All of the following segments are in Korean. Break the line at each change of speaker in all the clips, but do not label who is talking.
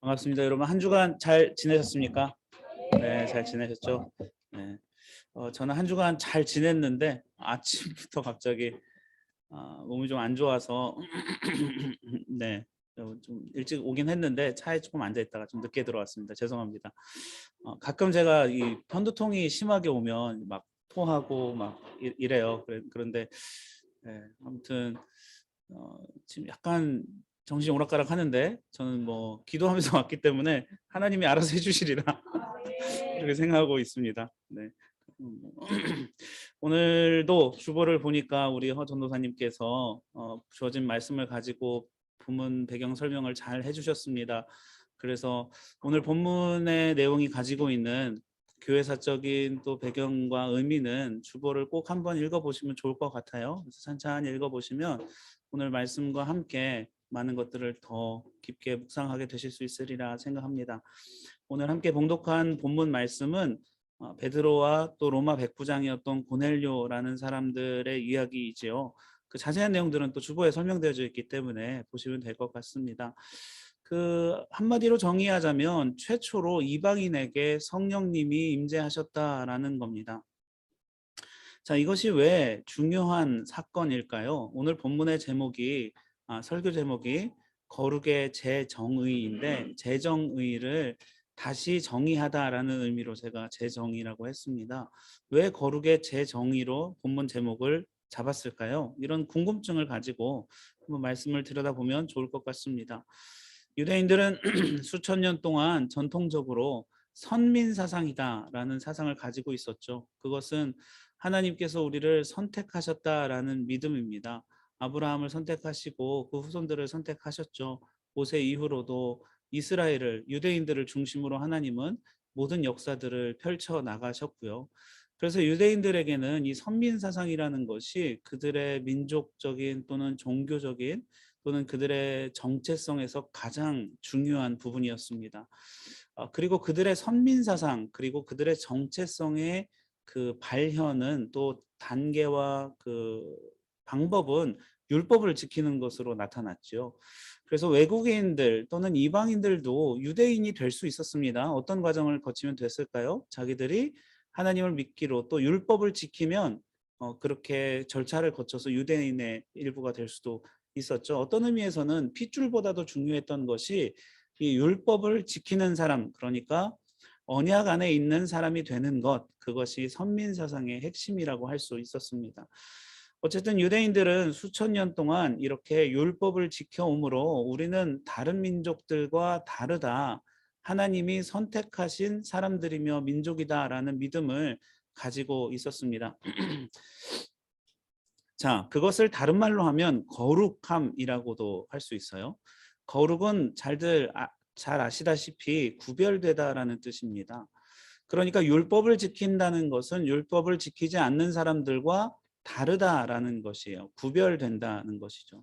반갑습니다. 여러분 한 주간 잘 지내셨습니까? 네, 잘 지내셨죠? 네. 저는 한 주간 잘 지냈는데 아침부터 갑자기 몸이 좀 안 좋아서 네, 좀 일찍 오긴 했는데 차에 조금 앉아 있다가 좀 늦게 들어왔습니다. 죄송합니다. 가끔 제가 이 편두통이 심하게 오면 막 토하고 막 이래요. 그런데 네, 아무튼 지금 약간 정신이 오락가락 하는데 저는 뭐 기도하면서 왔기 때문에 하나님이 알아서 해주시리라 그렇게 생각하고 있습니다. 네. 오늘도 주보를 보니까 우리 허 전도사님께서 주어진 말씀을 가지고 본문 배경 설명을 잘 해주셨습니다. 그래서 오늘 본문의 내용이 가지고 있는 교회사적인 또 배경과 의미는 주보를 꼭 한번 읽어보시면 좋을 것 같아요. 그래서 찬찬히 읽어보시면 오늘 말씀과 함께 많은 것들을 더 깊게 묵상하게 되실 수 있으리라 생각합니다. 오늘 함께 봉독한 본문 말씀은 베드로와 또 로마 백부장이었던 고넬료라는 사람들의 이야기이지요. 그 자세한 내용들은 또 주보에 설명되어져 있기 때문에 보시면 될 것 같습니다. 그 한마디로 정의하자면 최초로 이방인에게 성령님이 임재하셨다라는 겁니다. 자, 이것이 왜 중요한 사건일까요? 오늘 본문의 제목이 설교 제목이 거룩의 재정의인데 재정의를 다시 정의하다라는 의미로 제가 재정의라고 했습니다. 왜 거룩의 재정의로 본문 제목을 잡았을까요? 이런 궁금증을 가지고 한번 말씀을 들여다보면 좋을 것 같습니다. 유대인들은 수천 년 동안 전통적으로 선민 사상이다라는 사상을 가지고 있었죠. 그것은 하나님께서 우리를 선택하셨다라는 믿음입니다. 아브라함을 선택하시고 그 후손들을 선택하셨죠. 모세 이후로도 이스라엘을 유대인들을 중심으로 하나님은 모든 역사들을 펼쳐 나가셨고요. 그래서 유대인들에게는 이 선민 사상이라는 것이 그들의 민족적인 또는 종교적인 또는 그들의 정체성에서 가장 중요한 부분이었습니다. 그리고 그들의 선민 사상 그리고 그들의 정체성의 그 발현은 또 단계와 그 방법은 율법을 지키는 것으로 나타났죠. 그래서 외국인들 또는 이방인들도 유대인이 될 수 있었습니다. 어떤 과정을 거치면 됐을까요? 자기들이 하나님을 믿기로 또 율법을 지키면 그렇게 절차를 거쳐서 유대인의 일부가 될 수도 있었죠. 어떤 의미에서는 핏줄보다도 중요했던 것이 이 율법을 지키는 사람, 그러니까 언약 안에 있는 사람이 되는 것, 그것이 선민 사상의 핵심이라고 할 수 있었습니다. 어쨌든 유대인들은 수천 년 동안 이렇게 율법을 지켜오므로 우리는 다른 민족들과 다르다. 하나님이 선택하신 사람들이며 민족이다라는 믿음을 가지고 있었습니다. 자, 그것을 다른 말로 하면 거룩함이라고도 할 수 있어요. 거룩은 잘 아시다시피 구별되다라는 뜻입니다. 그러니까 율법을 지킨다는 것은 율법을 지키지 않는 사람들과 다르다라는 것이에요. 구별된다는 것이죠.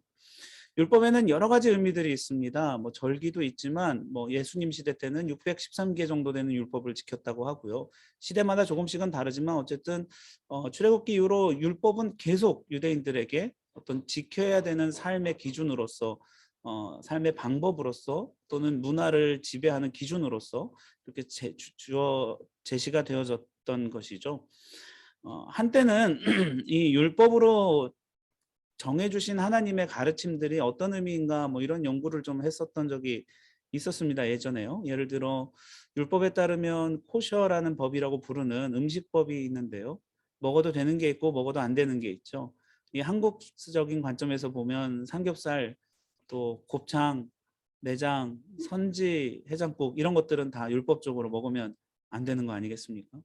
율법에는 여러 가지 의미들이 있습니다. 뭐 절기도 있지만 뭐 예수님 시대 때는 613개 정도 되는 율법을 지켰다고 하고요. 시대마다 조금씩은 다르지만 어쨌든 출애굽기 이후로 율법은 계속 유대인들에게 어떤 지켜야 되는 삶의 기준으로서 삶의 방법으로서 또는 문화를 지배하는 기준으로서 이렇게 제시가 되어졌던 것이죠. 한때는 이 율법으로 정해주신 하나님의 가르침들이 어떤 의미인가 뭐 이런 연구를 좀 했었던 적이 있었습니다. 예전에요. 예를 들어 율법에 따르면 코셔라는 법이라고 부르는 음식법이 있는데요. 먹어도 되는 게 있고 먹어도 안 되는 게 있죠. 이 한국적인 관점에서 보면 삼겹살, 또 곱창, 내장, 선지, 해장국 이런 것들은 다 율법적으로 먹으면 안 되는 거 아니겠습니까?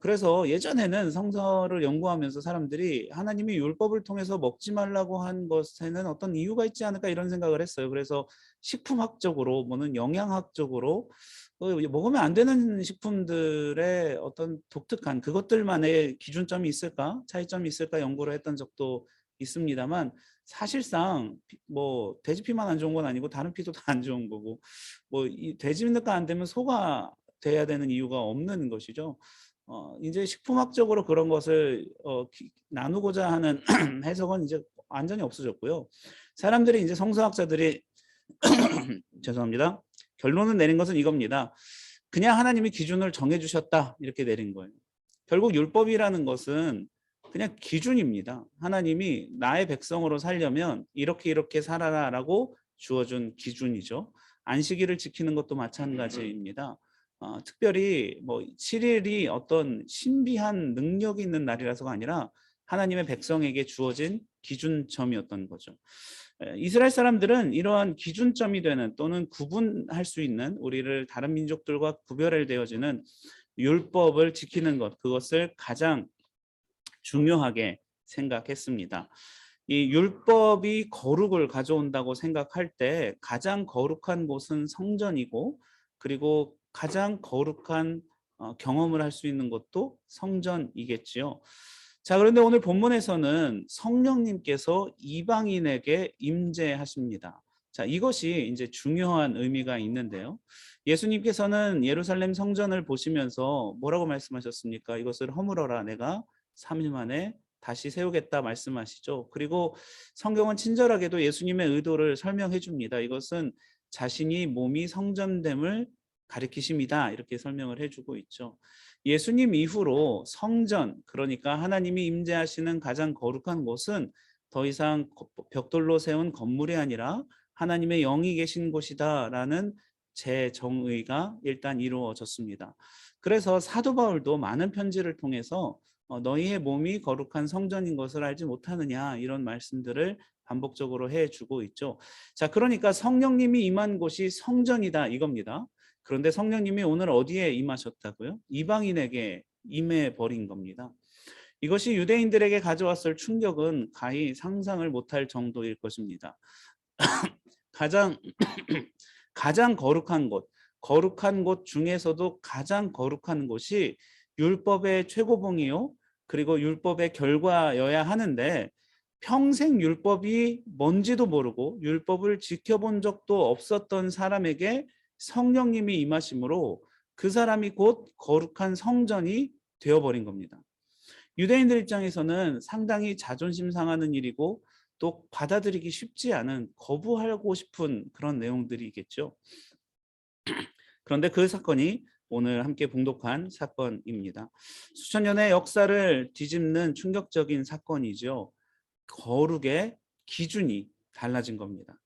그래서 예전에는 성서를 연구하면서 사람들이 하나님이 율법을 통해서 먹지 말라고 한 것에는 어떤 이유가 있지 않을까 이런 생각을 했어요. 그래서 식품학적으로 뭐는 영양학적으로 먹으면 안 되는 식품들의 어떤 독특한 그것들만의 기준점이 있을까 차이점이 있을까 연구를 했던 적도 있습니다만 사실상 뭐 돼지 피만 안 좋은 건 아니고 다른 피도 다 안 좋은 거고 뭐 이 돼지가 안 되면 소가 돼야 되는 이유가 없는 것이죠. 이제 식품학적으로 그런 것을 나누고자 하는 해석은 이제 완전히 없어졌고요. 사람들이 이제 성서학자들이 죄송합니다. 결론을 내린 것은 이겁니다. 그냥 하나님이 기준을 정해주셨다 이렇게 내린 거예요. 결국 율법이라는 것은 그냥 기준입니다. 하나님이 나의 백성으로 살려면 이렇게 살아라라고 주어준 기준이죠. 안식일을 지키는 것도 마찬가지입니다. 특별히 뭐 7일이 어떤 신비한 능력이 있는 날이라서가 아니라 하나님의 백성에게 주어진 기준점이었던 거죠. 이스라엘 사람들은 이러한 기준점이 되는 또는 구분할 수 있는 우리를 다른 민족들과 구별해 되어지는 율법을 지키는 것, 그것을 가장 중요하게 생각했습니다. 이 율법이 거룩을 가져온다고 생각할 때 가장 거룩한 곳은 성전이고, 그리고 가장 거룩한 경험을 할 수 있는 것도 성전이겠지요. 자, 그런데 오늘 본문에서는 성령님께서 이방인에게 임재하십니다. 자, 이것이 이제 중요한 의미가 있는데요. 예수님께서는 예루살렘 성전을 보시면서 뭐라고 말씀하셨습니까? 이것을 허물어라, 내가 3일 만에 다시 세우겠다 말씀하시죠. 그리고 성경은 친절하게도 예수님의 의도를 설명해 줍니다. 이것은 자신이 몸이 성전됨을 가리키십니다. 이렇게 설명을 해주고 있죠. 예수님 이후로 성전, 그러니까 하나님이 임재하시는 가장 거룩한 곳은 더 이상 벽돌로 세운 건물이 아니라 하나님의 영이 계신 곳이다라는 재정의가 일단 이루어졌습니다. 그래서 사도 바울도 많은 편지를 통해서 너희의 몸이 거룩한 성전인 것을 알지 못하느냐 이런 말씀들을 반복적으로 해주고 있죠. 자, 그러니까 성령님이 임한 곳이 성전이다 이겁니다. 그런데 성령님이 오늘 어디에 임하셨다고요? 이방인에게 임해 버린 겁니다. 이것이 유대인들에게 가져왔을 충격은 가히 상상을 못할 정도일 것입니다. 가장 가장 거룩한 곳 중에서도 가장 거룩한 곳이 율법의 최고봉이요, 그리고 율법의 결과여야 하는데 평생 율법이 뭔지도 모르고 율법을 지켜본 적도 없었던 사람에게 성령님이 임하심으로 그 사람이 곧 거룩한 성전이 되어버린 겁니다. 유대인들 입장에서는 상당히 자존심 상하는 일이고 또 받아들이기 쉽지 않은, 거부하고 싶은 그런 내용들이겠죠. 그런데 그 사건이 오늘 함께 봉독한 사건입니다. 수천 년의 역사를 뒤집는 충격적인 사건이죠. 거룩의 기준이 달라진 겁니다.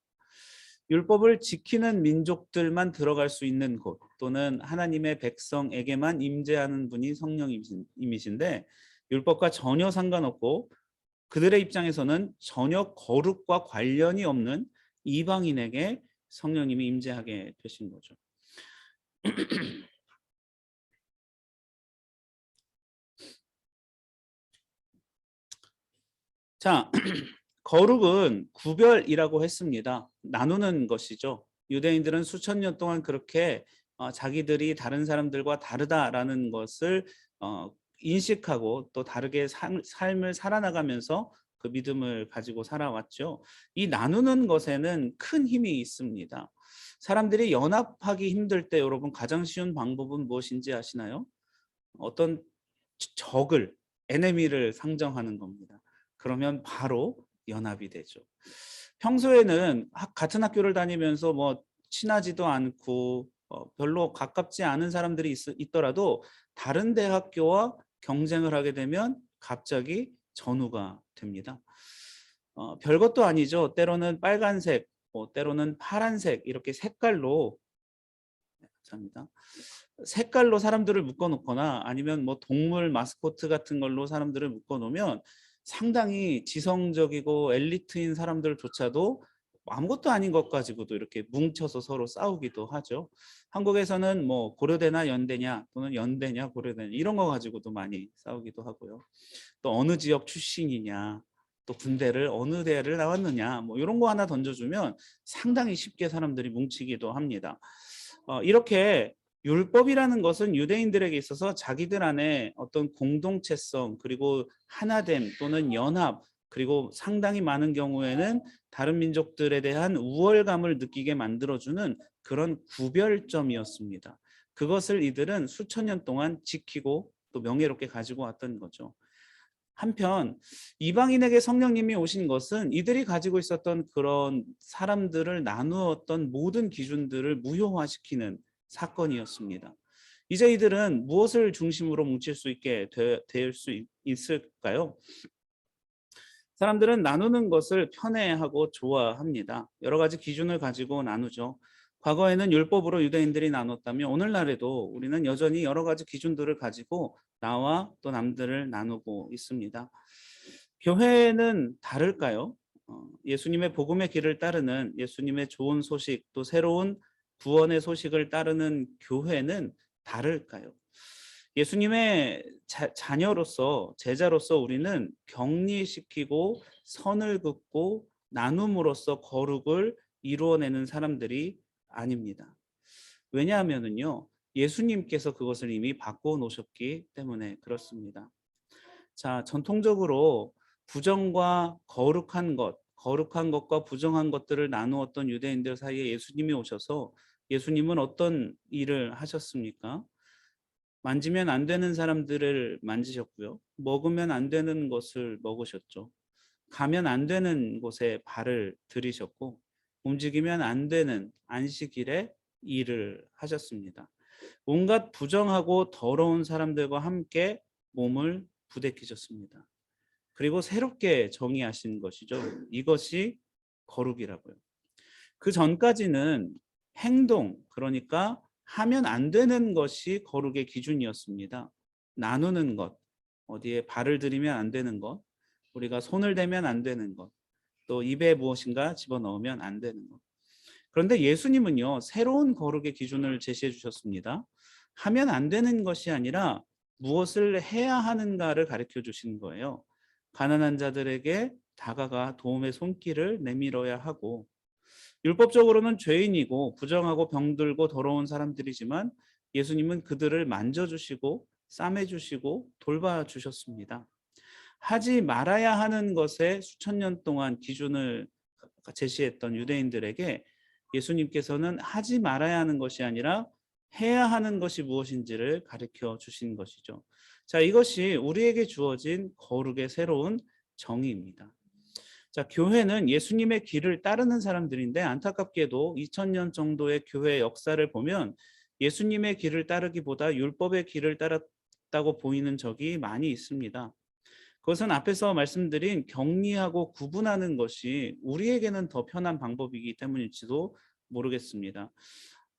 율법을 지키는 민족들만 들어갈 수 있는 곳, 또는 하나님의 백성에게만 임재하는 분이 성령님이신데 율법과 전혀 상관없고 그들의 입장에서는 전혀 거룩과 관련이 없는 이방인에게 성령님이 임재하게 되신 거죠. 자, 거룩은 구별이라고 했습니다. 나누는 것이죠. 유대인들은 수천 년 동안 그렇게 자기들이 다른 사람들과 다르다라는 것을 인식하고 또 다르게 삶을 살아나가면서 그 믿음을 가지고 살아왔죠. 이 나누는 것에는 큰 힘이 있습니다. 사람들이 연합하기 힘들 때 여러분 가장 쉬운 방법은 무엇인지 아시나요? 어떤 적을, 에네미를 상정하는 겁니다. 그러면 바로 연합이 되죠. 평소에는 같은 학교를 다니면서 뭐 친하지도 않고 별로 가깝지 않은 사람들이 있더라도 다른 대학교와 경쟁을 하게 되면 갑자기 전우가 됩니다. 별것도 아니죠. 때로는 빨간색, 때로는 파란색 이렇게 색깔로, 감사합니다. 색깔로 사람들을 묶어놓거나 아니면 뭐 동물 마스코트 같은 걸로 사람들을 묶어놓으면 상당히 지성적이고 엘리트인 사람들조차도 아무것도 아닌 것 가지고도 이렇게 뭉쳐서 서로 싸우기도 하죠. 한국에서는 뭐 고려대나 연대냐 또는 연대냐 고려대냐 이런 거 가지고도 많이 싸우기도 하고요. 또 어느 지역 출신이냐, 또 군대를 어느 대를 나왔느냐 뭐 이런 거 하나 던져주면 상당히 쉽게 사람들이 뭉치기도 합니다. 이렇게 율법이라는 것은 유대인들에게 있어서 자기들 안에 어떤 공동체성, 그리고 하나됨 또는 연합, 그리고 상당히 많은 경우에는 다른 민족들에 대한 우월감을 느끼게 만들어주는 그런 구별점이었습니다. 그것을 이들은 수천 년 동안 지키고 또 명예롭게 가지고 왔던 거죠. 한편 이방인에게 성령님이 오신 것은 이들이 가지고 있었던 그런 사람들을 나누었던 모든 기준들을 무효화시키는 사건이었습니다. 이제 이들은 무엇을 중심으로 뭉칠 수 있게 될 수 있을까요? 사람들은 나누는 것을 편애하고 좋아합니다. 여러 가지 기준을 가지고 나누죠. 과거에는 율법으로 유대인들이 나눴다면 오늘날에도 우리는 여전히 여러 가지 기준들을 가지고 나와 또 남들을 나누고 있습니다. 교회는 다를까요? 예수님의 복음의 길을 따르는 예수님의 좋은 소식 또 새로운 구원의 소식을 따르는 교회는 다를까요? 예수님의 자녀로서 제자로서 우리는 격리시키고 선을 긋고 나눔으로써 거룩을 이루어내는 사람들이 아닙니다. 왜냐하면은요, 예수님께서 그것을 이미 바꿔 놓으셨기 때문에 그렇습니다. 자, 전통적으로 부정과 거룩한 것과 부정한 것들을 나누었던 유대인들 사이에 예수님이 오셔서 예수님은 어떤 일을 하셨습니까? 만지면 안 되는 사람들을 만지셨고요. 먹으면 안 되는 것을 먹으셨죠. 가면 안 되는 곳에 발을 들이셨고 움직이면 안 되는 안식일에 일을 하셨습니다. 온갖 부정하고 더러운 사람들과 함께 몸을 부대끼셨습니다. 그리고 새롭게 정의하신 것이죠. 이것이 거룩이라고요. 그 전까지는 행동, 그러니까 하면 안 되는 것이 거룩의 기준이었습니다. 나누는 것, 어디에 발을 들이면 안 되는 것, 우리가 손을 대면 안 되는 것, 또 입에 무엇인가 집어넣으면 안 되는 것. 그런데 예수님은요, 새로운 거룩의 기준을 제시해 주셨습니다. 하면 안 되는 것이 아니라 무엇을 해야 하는가를 가르쳐 주시는 거예요. 가난한 자들에게 다가가 도움의 손길을 내밀어야 하고, 율법적으로는 죄인이고 부정하고 병들고 더러운 사람들이지만 예수님은 그들을 만져주시고 싸매주시고 돌봐주셨습니다. 하지 말아야 하는 것에 수천 년 동안 기준을 제시했던 유대인들에게 예수님께서는 하지 말아야 하는 것이 아니라 해야 하는 것이 무엇인지를 가르쳐 주신 것이죠. 자, 이것이 우리에게 주어진 거룩의 새로운 정의입니다. 자, 교회는 예수님의 길을 따르는 사람들인데 안타깝게도 2000년 정도의 교회 역사를 보면 예수님의 길을 따르기보다 율법의 길을 따랐다고 보이는 적이 많이 있습니다. 그것은 앞에서 말씀드린 격리하고 구분하는 것이 우리에게는 더 편한 방법이기 때문일지도 모르겠습니다.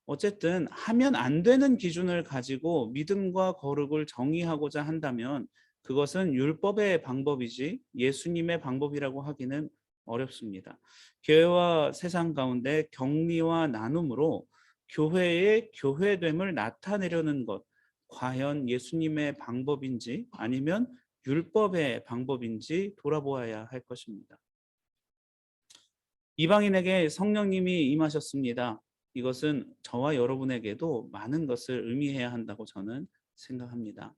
어쨌든 하면 안 되는 기준을 가지고 믿음과 거룩을 정의하고자 한다면 그것은 율법의 방법이지 예수님의 방법이라고 하기는 어렵습니다. 교회와 세상 가운데 격리와 나눔으로 교회의 교회됨을 나타내려는 것, 과연 예수님의 방법인지 아니면 율법의 방법인지 돌아보아야 할 것입니다. 이방인에게 성령님이 임하셨습니다. 이것은 저와 여러분에게도 많은 것을 의미해야 한다고 저는 생각합니다.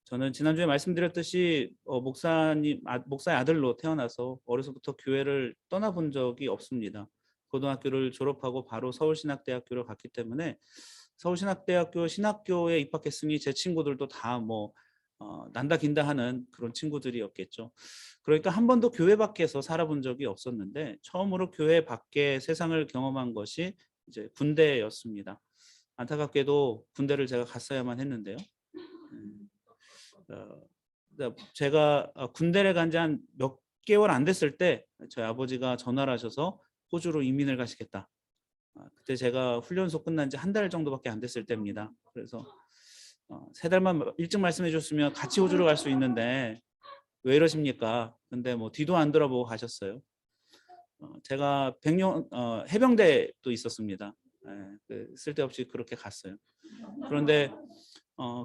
저는 지난주에 말씀드렸듯이 목사의 아들로 태어나서 어려서부터 교회를 떠나본 적이 없습니다. 고등학교를 졸업하고 바로 서울신학대학교를 갔기 때문에 서울신학대학교 신학교에 입학했으니 제 친구들도 다 난다 긴다 하는 그런 친구들이었겠죠. 그러니까 한 번도 교회 밖에서 살아본 적이 없었는데 처음으로 교회 밖에 세상을 경험한 것이 이제 군대였습니다. 안타깝게도 군대를 제가 갔어야만 했는데요. 제가 군대를 간 지 한 몇 개월 안 됐을 때 저희 아버지가 전화를 하셔서 호주로 이민을 가시겠다. 그때 제가 훈련소 끝난 지 한 달 정도밖에 안 됐을 때입니다. 그래서 3달만 일찍 말씀해 줬으면 같이 호주로 갈 수 있는데 왜 이러십니까? 근데 뒤도 안 돌아보고 가셨어요. 제가 해병대도 있었습니다. 쓸데없이 그렇게 갔어요. 그런데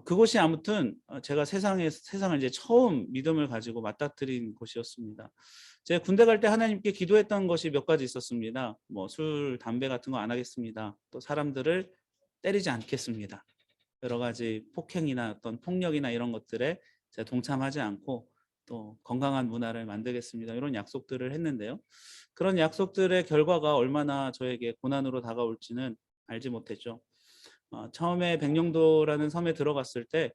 그곳이 아무튼 제가 세상을 이제 처음 믿음을 가지고 맞닥뜨린 곳이었습니다. 제가 군대 갈 때 하나님께 기도했던 것이 몇 가지 있었습니다. 술, 담배 같은 거 안 하겠습니다. 또 사람들을 때리지 않겠습니다. 여러 가지 폭행이나 어떤 폭력이나 이런 것들에 제가 동참하지 않고 또 건강한 문화를 만들겠습니다. 이런 약속들을 했는데요. 그런 약속들의 결과가 얼마나 저에게 고난으로 다가올지는 알지 못했죠. 처음에 백령도라는 섬에 들어갔을 때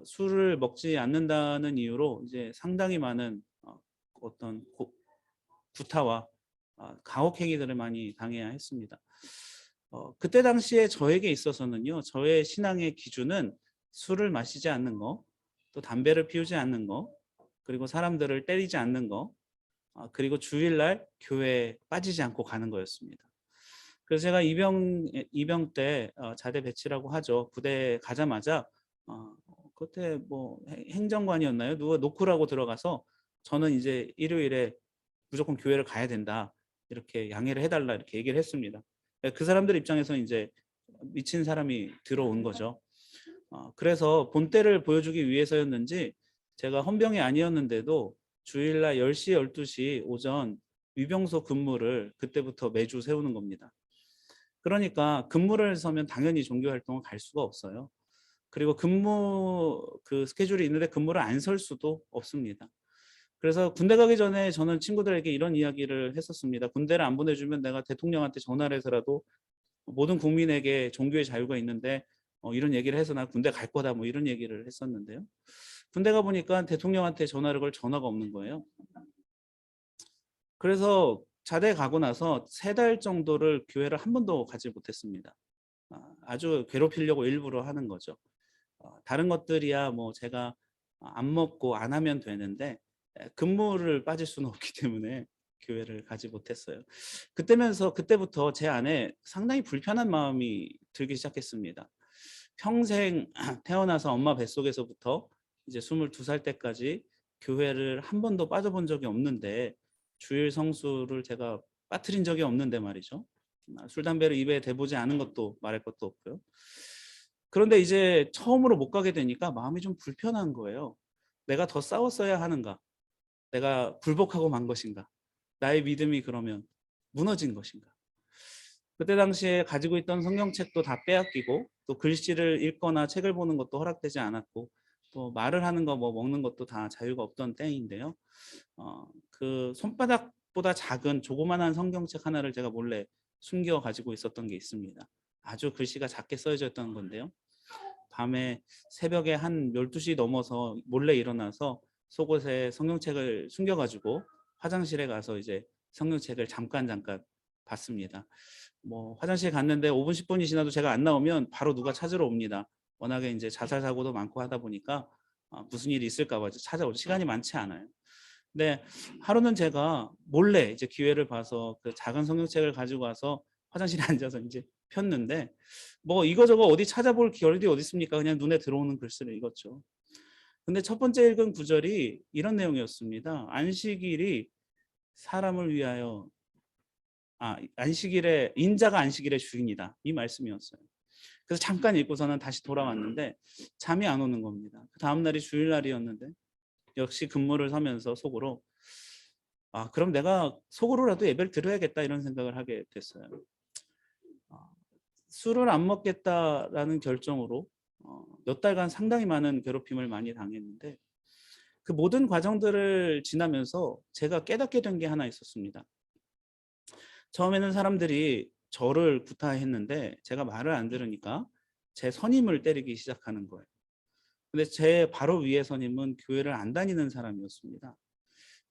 술을 먹지 않는다는 이유로 이제 상당히 많은 어떤 구타와 가혹 행위들을 많이 당해야 했습니다. 그때 당시에 저에게 있어서는요, 저의 신앙의 기준은 술을 마시지 않는 거, 또 담배를 피우지 않는 거, 그리고 사람들을 때리지 않는 거, 그리고 주일날 교회에 빠지지 않고 가는 거였습니다. 그래서 제가 입영 때 자대 배치라고 하죠. 부대에 가자마자 그때 뭐 행정관이었나요? 누가 노크라고 들어가서 저는 이제 일요일에 무조건 교회를 가야 된다. 이렇게 양해를 해달라 이렇게 얘기를 했습니다. 그 사람들 입장에서 이제 미친 사람이 들어온 거죠. 그래서 본때를 보여주기 위해서였는지 제가 헌병이 아니었는데도 주일날 10시, 12시 오전 위병소 근무를 그때부터 매주 세우는 겁니다. 그러니까 근무를 서면 당연히 종교 활동을 갈 수가 없어요. 그리고 근무 그 스케줄이 있는데 근무를 안 설 수도 없습니다. 그래서 군대 가기 전에 저는 친구들에게 이런 이야기를 했었습니다. 군대를 안 보내주면 내가 대통령한테 전화를 해서라도 모든 국민에게 종교의 자유가 있는데 이런 얘기를 해서 나 군대 갈 거다 뭐 이런 얘기를 했었는데요. 군대 가 보니까 대통령한테 전화를 걸 전화가 없는 거예요. 그래서 자대 가고 나서 3달 정도를 교회를 한 번도 가지 못했습니다. 아주 괴롭히려고 일부러 하는 거죠. 다른 것들이야 뭐 제가 안 먹고 안 하면 되는데 근무를 빠질 수는 없기 때문에 교회를 가지 못했어요. 그때부터 제 안에 상당히 불편한 마음이 들기 시작했습니다. 평생 태어나서 엄마 뱃속에서부터 이제 22살 때까지 교회를 한 번도 빠져본 적이 없는데 주일 성수를 제가 빠뜨린 적이 없는데 말이죠. 술 담배를 입에 대보지 않은 것도 말할 것도 없고요. 그런데 이제 처음으로 못 가게 되니까 마음이 좀 불편한 거예요. 내가 더 싸웠어야 하는가? 내가 굴복하고 만 것인가? 나의 믿음이 그러면 무너진 것인가? 그때 당시에 가지고 있던 성경책도 다 빼앗기고 또 글씨를 읽거나 책을 보는 것도 허락되지 않았고 또 말을 하는 거 뭐 먹는 것도 다 자유가 없던 때인데요. 그 손바닥보다 작은 조그만한 성경책 하나를 제가 몰래 숨겨 가지고 있었던 게 있습니다. 아주 글씨가 작게 써져 있던 건데요. 밤에 새벽에 한 12시 넘어서 몰래 일어나서 속옷에 성경책을 숨겨 가지고 화장실에 가서 이제 성경책을 잠깐 봤습니다. 뭐 화장실 갔는데 5분 10분이 지나도 제가 안 나오면 바로 누가 찾으러 옵니다. 워낙에 이제 자살 사고도 많고 하다 보니까 무슨 일이 있을까 봐 찾아올 시간이 많지 않아요. 근데 하루는 제가 몰래 이제 기회를 봐서 그 작은 성경책을 가지고 와서 화장실에 앉아서 이제 폈는데 뭐 이거저거 어디 찾아볼 겨를이 어디 있습니까? 그냥 눈에 들어오는 글씨를 읽었죠. 근데 첫 번째 읽은 구절이 이런 내용이었습니다. 안식일이 사람을 위하여 안식일에 인자가 안식일의 주인이다. 이 말씀이었어요. 그래서 잠깐 읽고서는 다시 돌아왔는데 잠이 안 오는 겁니다. 그 다음 날이 주일날이었는데 역시 근무를 서면서 속으로 그럼 내가 속으로라도 예배를 드려야겠다 이런 생각을 하게 됐어요. 술을 안 먹겠다라는 결정으로 몇 달간 상당히 많은 괴롭힘을 많이 당했는데 그 모든 과정들을 지나면서 제가 깨닫게 된 게 하나 있었습니다. 처음에는 사람들이 저를 구타했는데 제가 말을 안 들으니까 제 선임을 때리기 시작하는 거예요. 근데 제 바로 위에 선임은 교회를 안 다니는 사람이었습니다.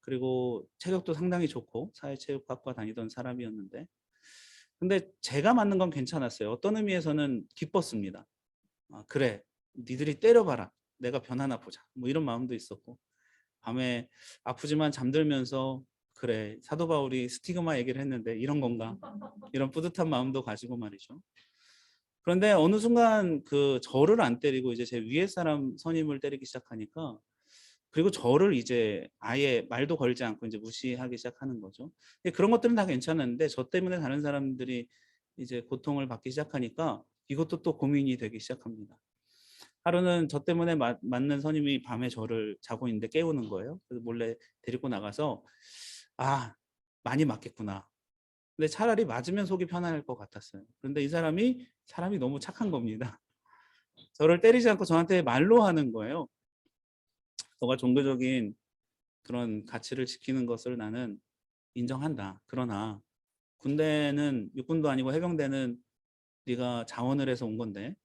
그리고 체격도 상당히 좋고 사회체육학과 다니던 사람이었는데 근데 제가 맞는 건 괜찮았어요. 어떤 의미에서는 기뻤습니다. 그래 니들이 때려봐라. 내가 변하나 보자. 뭐 이런 마음도 있었고 밤에 아프지만 잠들면서 그래 사도 바울이 스티그마 얘기를 했는데 이런 건가 이런 뿌듯한 마음도 가지고 말이죠. 그런데 어느 순간 그 저를 안 때리고 이제 제 위에 사람 선임을 때리기 시작하니까 그리고 저를 이제 아예 말도 걸지 않고 이제 무시하기 시작하는 거죠. 그런 것들은 다 괜찮았는데 저 때문에 다른 사람들이 이제 고통을 받기 시작하니까 이것도 또 고민이 되기 시작합니다. 하루는 저 때문에 맞는 선임이 밤에 저를 자고 있는데 깨우는 거예요. 그래서 몰래 데리고 나가서 많이 맞겠구나. 근데 차라리 맞으면 속이 편안할 것 같았어요. 그런데 이 사람이 너무 착한 겁니다. 저를 때리지 않고 저한테 말로 하는 거예요. 너가 종교적인 그런 가치를 지키는 것을 나는 인정한다. 그러나 군대는 육군도 아니고 해병대는 네가 자원을 해서 온 건데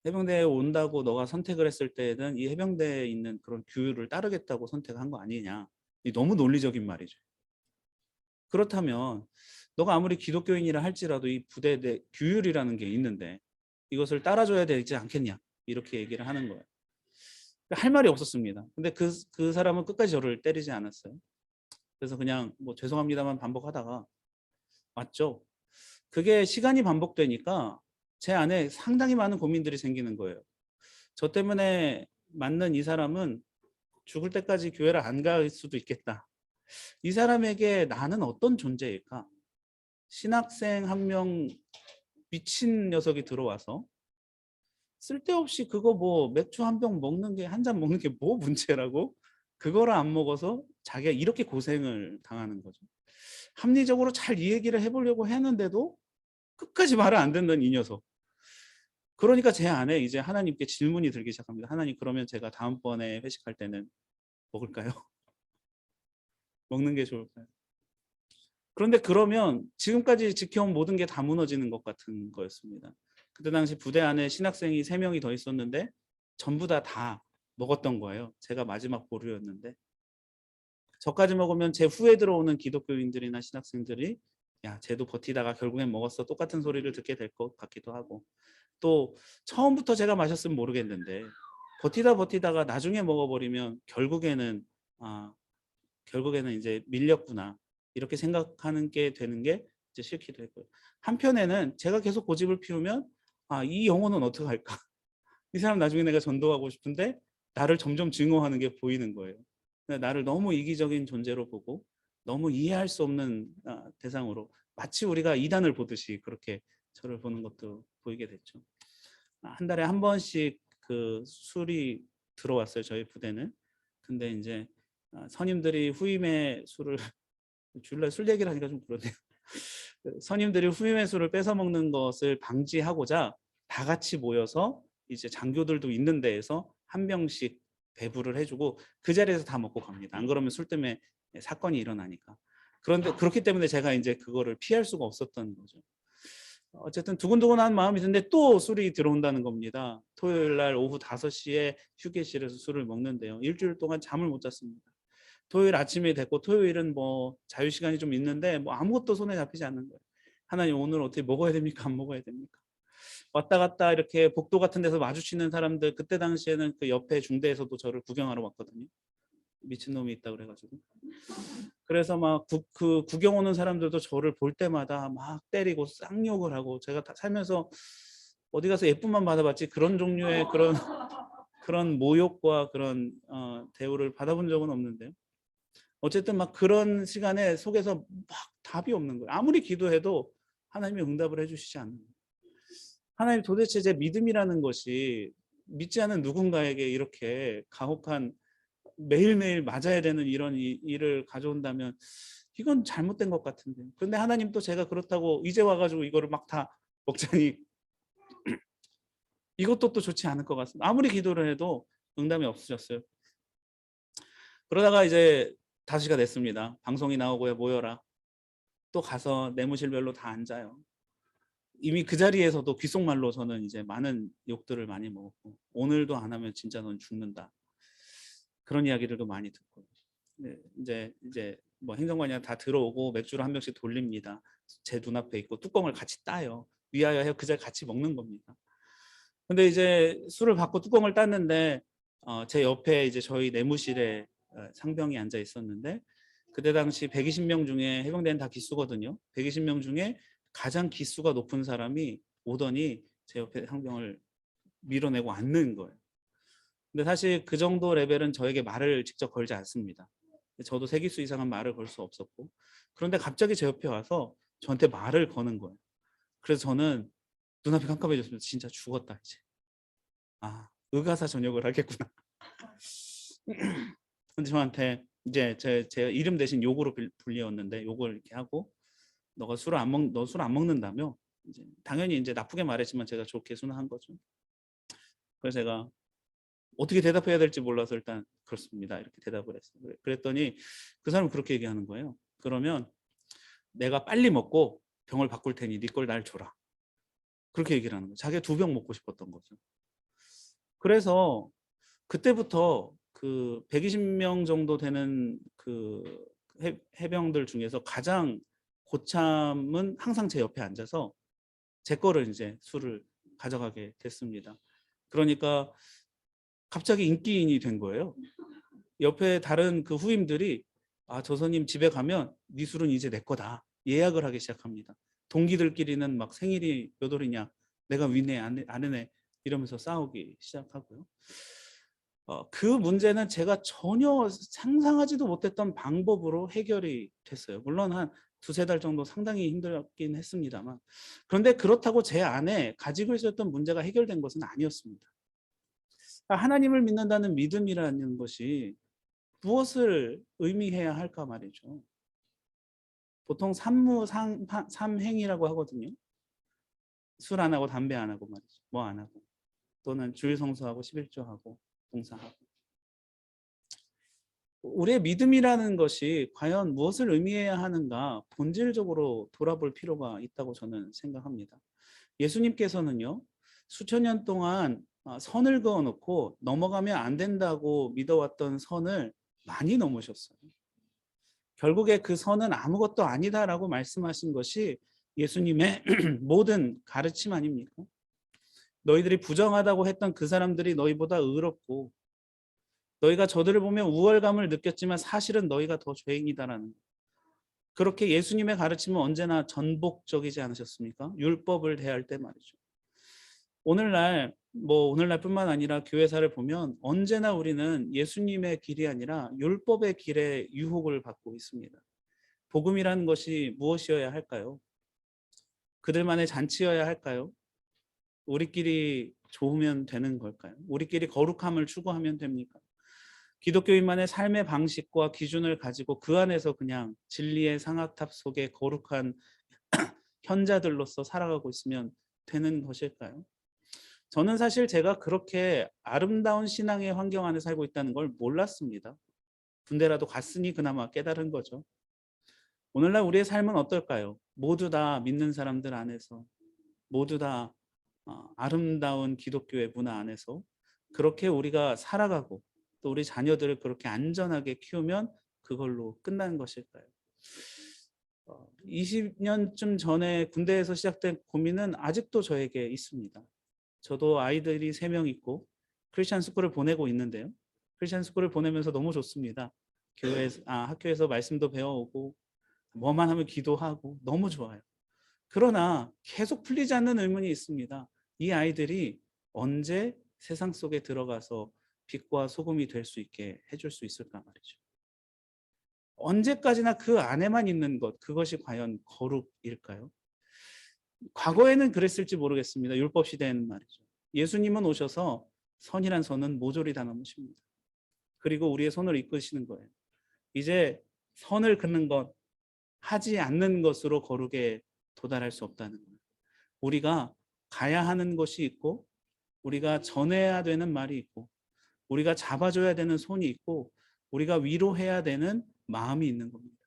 해병대에 온다고 너가 선택을 했을 때는 이 해병대에 있는 그런 규율을 따르겠다고 선택한 거 아니냐. 이 너무 논리적인 말이죠. 그렇다면 너가 아무리 기독교인이라 할지라도 이 부대 내 규율이라는 게 있는데 이것을 따라줘야 되지 않겠냐. 이렇게 얘기를 하는 거예요. 할 말이 없었습니다. 근데 그 사람은 끝까지 저를 때리지 않았어요. 그래서 그냥 뭐 죄송합니다만 반복하다가 맞죠. 그게 시간이 반복되니까 제 안에 상당히 많은 고민들이 생기는 거예요. 저 때문에 맞는 이 사람은 죽을 때까지 교회를 안 갈 수도 있겠다. 이 사람에게 나는 어떤 존재일까? 신학생 한 명 미친 녀석이 들어와서 쓸데없이 그거 뭐 맥주 한 병 먹는 게 한 잔 먹는 게 뭐 문제라고? 그거를 안 먹어서 자기가 이렇게 고생을 당하는 거죠. 합리적으로 잘 이 얘기를 해보려고 했는데도 끝까지 말을 안 듣는 이 녀석. 그러니까 제 안에 이제 하나님께 질문이 들기 시작합니다. 하나님, 그러면 제가 다음번에 회식할 때는 먹을까요? 먹는 게 좋을까요? 그런데 그러면 지금까지 지켜온 모든 게 다 무너지는 것 같은 거였습니다. 그때 당시 부대 안에 신학생이 3명이 더 있었는데 전부 다 먹었던 거예요. 제가 마지막 보류였는데 저까지 먹으면 제 후에 들어오는 기독교인들이나 신학생들이 야, 쟤도 버티다가 결국엔 먹었어. 똑같은 소리를 듣게 될 것 같기도 하고 또 처음부터 제가 마셨으면 모르겠는데 버티다가 나중에 먹어버리면 결국에는 이제 밀렸구나 이렇게 생각하는 게 되는 게 이제 싫기도 했고요. 한편에는 제가 계속 고집을 피우면 이 영혼은 어떻게 할까? 이 사람 나중에 내가 전도하고 싶은데 나를 점점 증오하는 게 보이는 거예요. 나를 너무 이기적인 존재로 보고 너무 이해할 수 없는 대상으로 마치 우리가 이단을 보듯이 그렇게 저를 보는 것도 보이게 됐죠. 한 달에 한 번씩 그 술이 들어왔어요. 저희 부대는. 근데 이제 선임들이 후임의 술을 주일날 술 얘기를 하니까 좀 그러네요. 선임들이 후임의 술을 뺏어 먹는 것을 방지하고자 다 같이 모여서 이제 장교들도 있는 데에서 한 병씩 배부를 해주고 그 자리에서 다 먹고 갑니다. 안 그러면 술 때문에 사건이 일어나니까. 그런데 그렇기 때문에 제가 이제 그거를 피할 수가 없었던 거죠. 어쨌든 두근두근한 마음이 드는데 또 술이 들어온다는 겁니다. 토요일 날 오후 5시에 휴게실에서 술을 먹는데요. 일주일 동안 잠을 못 잤습니다. 토요일 아침이 됐고 토요일은 뭐 자유시간이 좀 있는데 뭐 아무것도 손에 잡히지 않는 거예요. 하나님, 오늘 어떻게 먹어야 됩니까? 안 먹어야 됩니까? 왔다 갔다 이렇게 복도 같은 데서 마주치는 사람들, 그때 당시에는 그 옆에 중대에서도 저를 구경하러 왔거든요. 미친놈이 있다 그래가지고. 그래서 막 그 구경 오는 사람들도 저를 볼 때마다 막 때리고 쌍욕을 하고, 제가 살면서 어디 가서 예쁨만 받아봤지 그런 종류의 그런 모욕과 그런 대우를 받아본 적은 없는데요. 어쨌든 막 그런 시간에 속에서 막 답이 없는 거예요. 아무리 기도해도 하나님이 응답을 해주시지 않는 거예요. 하나님, 도대체 제 믿음이라는 것이 믿지 않은 누군가에게 이렇게 가혹한 매일매일 맞아야 되는 이런 일을 가져온다면 이건 잘못된 것 같은데. 그런데 하나님 또 제가 그렇다고 이제 와가지고 이거를 막 다 먹자니 이것도 또 좋지 않을 것 같습니다. 아무리 기도를 해도 응답이 없으셨어요. 그러다가 이제 5시가 됐습니다. 방송이 나오고요. 모여라. 또 가서 내무실별로 다 앉아요. 이미 그 자리에서도 귓속말로 저는 이제 많은 욕들을 많이 먹었고, 오늘도 안 하면 진짜 넌 죽는다. 그런 이야기들도 많이 듣고, 네, 이제 뭐 행정관이 다 들어오고 맥주를 한 병씩 돌립니다. 제 눈앞에 있고 뚜껑을 같이 따요. 위하여 해요. 그 자리 같이 먹는 겁니다. 근데 이제 술을 받고 뚜껑을 땄는데 제 옆에 이제 저희 내무실에 상병이 앉아 있었는데, 그때 당시 120명 중에 해병대는 다 기수거든요. 120명 중에 가장 기수가 높은 사람이 오더니 제 옆에 상병을 밀어내고 앉는 거예요. 근데 사실 그 정도 레벨은 저에게 말을 직접 걸지 않습니다. 저도 3기수 이상은 말을 걸 수 없었고, 그런데 갑자기 제 옆에 와서 저한테 말을 거는 거예요. 그래서 저는 눈앞이 깜깜해졌습니다. 진짜 죽었다 이제. 의가사 전역을 하겠구나. 근데 저한테 이제 제 이름 대신 욕으로 불리웠는데, 욕을 이렇게 하고 너 술 안 먹는다며. 이제 당연히 이제 나쁘게 말했지만 제가 좋게 순화한 거죠. 그래서 제가 어떻게 대답해야 될지 몰라서 일단 그렇습니다 이렇게 대답을 했어요. 그랬더니 그 사람은 그렇게 얘기하는 거예요. 그러면 내가 빨리 먹고 병을 바꿀 테니 네 걸 날 줘라. 그렇게 얘기를 하는 거예요. 자기가 2병 먹고 싶었던 거죠. 그래서 그때부터 그 120명 정도 되는 그 해병들 중에서 가장 고참은 항상 제 옆에 앉아서 제 거를 이제 술을 가져가게 됐습니다. 그러니까 갑자기 인기인이 된 거예요. 옆에 다른 그 후임들이 저 선임 집에 가면 네 술은 이제 내 거다. 예약을 하기 시작합니다. 동기들끼리는 막 생일이 몇 월이냐. 내가 위네 안 해네 이러면서 싸우기 시작하고요. 그 문제는 제가 전혀 상상하지도 못했던 방법으로 해결이 됐어요. 물론 한 두세 달 정도 상당히 힘들긴 했습니다만. 그런데 그렇다고 제 안에 가지고 있었던 문제가 해결된 것은 아니었습니다. 하나님을 믿는다는 믿음이라는 것이 무엇을 의미해야 할까 말이죠. 보통 삼행이라고 하거든요. 술 안 하고 담배 안 하고 말이죠. 뭐 안 하고. 또는 주일 성수하고 11조하고 봉사하고. 우리의 믿음이라는 것이 과연 무엇을 의미해야 하는가 본질적으로 돌아볼 필요가 있다고 저는 생각합니다. 예수님께서는요. 수천 년 동안 선을 그어놓고 넘어가면 안 된다고 믿어왔던 선을 많이 넘으셨어요. 결국에 그 선은 아무것도 아니다라고 말씀하신 것이 예수님의 모든 가르침 아닙니까? 너희들이 부정하다고 했던 그 사람들이 너희보다 의롭고 너희가 저들을 보면 우월감을 느꼈지만 사실은 너희가 더 죄인이다라는, 그렇게 예수님의 가르침은 언제나 전복적이지 않으셨습니까? 율법을 대할 때 말이죠. 오늘날뿐만 아니라 교회사를 보면 언제나 우리는 예수님의 길이 아니라 율법의 길에 유혹을 받고 있습니다. 복음이라는 것이 무엇이어야 할까요? 그들만의 잔치여야 할까요? 우리끼리 좋으면 되는 걸까요? 우리끼리 거룩함을 추구하면 됩니까? 기독교인만의 삶의 방식과 기준을 가지고 그 안에서 그냥 진리의 상아탑 속에 거룩한 현자들로서 살아가고 있으면 되는 것일까요? 저는 사실 제가 그렇게 아름다운 신앙의 환경 안에 살고 있다는 걸 몰랐습니다. 군대라도 갔으니 그나마 깨달은 거죠. 오늘날 우리의 삶은 어떨까요? 모두 다 믿는 사람들 안에서, 모두 다 아름다운 기독교의 문화 안에서 그렇게 우리가 살아가고 또 우리 자녀들을 그렇게 안전하게 키우면 그걸로 끝나는 것일까요? 20년쯤 전에 군대에서 시작된 고민은 아직도 저에게 있습니다. 저도 아이들이 3명 있고 크리스천 스쿨을 보내고 있는데요. 크리스천 스쿨을 보내면서 너무 좋습니다. 학교에서 말씀도 배워오고 뭐만 하면 기도하고 너무 좋아요. 그러나 계속 풀리지 않는 의문이 있습니다. 이 아이들이 언제 세상 속에 들어가서 빛과 소금이 될 수 있게 해줄 수 있을까 말이죠. 언제까지나 그 안에만 있는 것, 그것이 과연 거룩일까요? 과거에는 그랬을지 모르겠습니다. 율법 시대에는 말이죠. 예수님은 오셔서 선이란 선은 모조리 다 넘으십니다. 그리고 우리의 손을 이끄시는 거예요. 이제 선을 긋는 것, 하지 않는 것으로 거룩에 도달할 수 없다는 거예요. 우리가 가야 하는 것이 있고, 우리가 전해야 되는 말이 있고, 우리가 잡아줘야 되는 손이 있고, 우리가 위로해야 되는 마음이 있는 겁니다.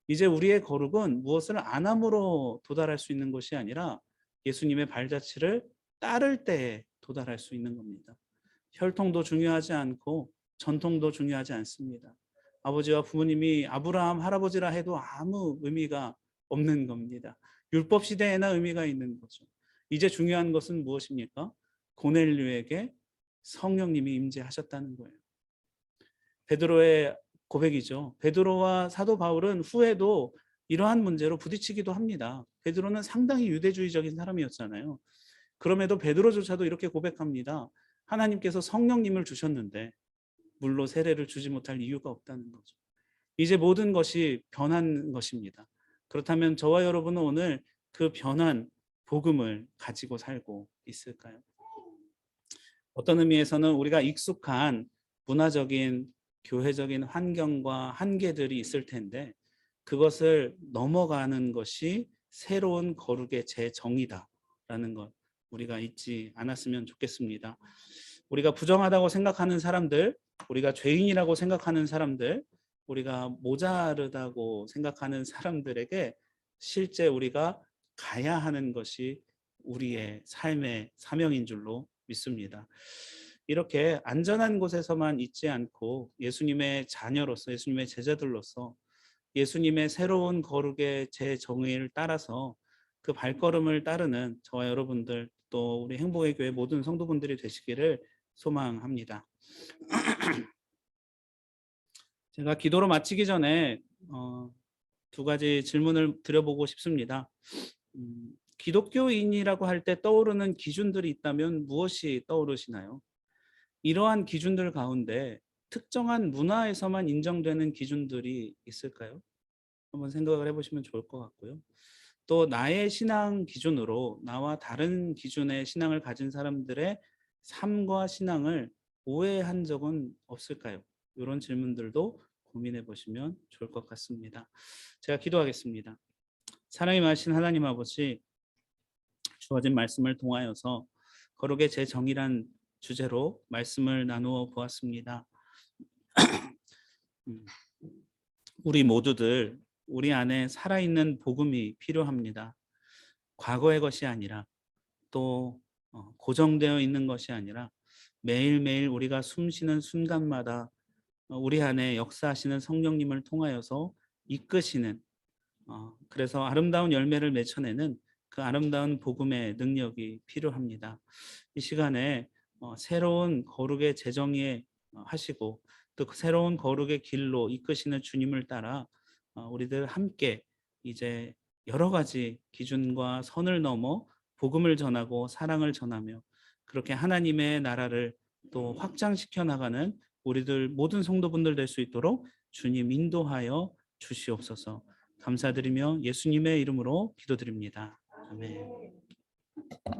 이제 우리의 거룩은 무엇을 안 함으로 도달할 수 있는 것이 아니라 예수님의 발자취를 따를 때에 도달할 수 있는 겁니다. 혈통도 중요하지 않고 전통도 중요하지 않습니다. 아버지와 부모님이 아브라함 할아버지라 해도 아무 의미가 없는 겁니다. 율법 시대에나 의미가 있는 거죠. 이제 중요한 것은 무엇입니까? 고넬료에게 성령님이 임재하셨다는 거예요. 베드로의 고백이죠. 베드로와 사도 바울은 후에도 이러한 문제로 부딪히기도 합니다. 베드로는 상당히 유대주의적인 사람이었잖아요. 그럼에도 베드로조차도 이렇게 고백합니다. 하나님께서 성령님을 주셨는데 물로 세례를 주지 못할 이유가 없다는 거죠. 이제 모든 것이 변한 것입니다. 그렇다면 저와 여러분은 오늘 그 변한 복음을 가지고 살고 있을까요? 어떤 의미에서는 우리가 익숙한 문화적인 교회적인 환경과 한계들이 있을 텐데 그것을 넘어가는 것이 새로운 거룩의 재정의다라는 것 우리가 잊지 않았으면 좋겠습니다. 우리가 부정하다고 생각하는 사람들, 우리가 죄인이라고 생각하는 사람들, 우리가 모자르다고 생각하는 사람들에게 실제 우리가 가야 하는 것이 우리의 삶의 사명인 줄로 믿습니다. 이렇게 안전한 곳에서만 있지 않고 예수님의 자녀로서 예수님의 제자들로서 예수님의 새로운 거룩의 제 정의를 따라서 그 발걸음을 따르는 저와 여러분들 또 우리 행복의 교회 모든 성도분들이 되시기를 소망합니다. 제가 기도로 마치기 전에 두 가지 질문을 드려보고 싶습니다. 기독교인이라고 할 때 떠오르는 기준들이 있다면 무엇이 떠오르시나요? 이러한 기준들 가운데 특정한 문화에서만 인정되는 기준들이 있을까요? 한번 생각을 해보시면 좋을 것 같고요. 또 나의 신앙 기준으로 나와 다른 기준의 신앙을 가진 사람들의 삶과 신앙을 오해한 적은 없을까요? 이런 질문들도 고민해 보시면 좋을 것 같습니다. 제가 기도하겠습니다. 사랑이 많으신 하나님 아버지, 주어진 말씀을 통하여서 거룩의 제 정의란 주제로 말씀을 나누어 보았습니다. 우리 모두들 우리 안에 살아있는 복음이 필요합니다. 과거의 것이 아니라 또 고정되어 있는 것이 아니라 매일매일 우리가 숨쉬는 순간마다 우리 안에 역사하시는 성령님을 통하여서 이끄시는 그래서 아름다운 열매를 맺혀내는 그 아름다운 복음의 능력이 필요합니다. 이 시간에 새로운 거룩의 재정에 하시고 또 그 새로운 거룩의 길로 이끄시는 주님을 따라 우리들 함께 이제 여러 가지 기준과 선을 넘어 복음을 전하고 사랑을 전하며 그렇게 하나님의 나라를 또 확장시켜 나가는 우리들 모든 성도분들 될 수 있도록 주님 인도하여 주시옵소서. 감사드리며 예수님의 이름으로 기도드립니다. 아멘.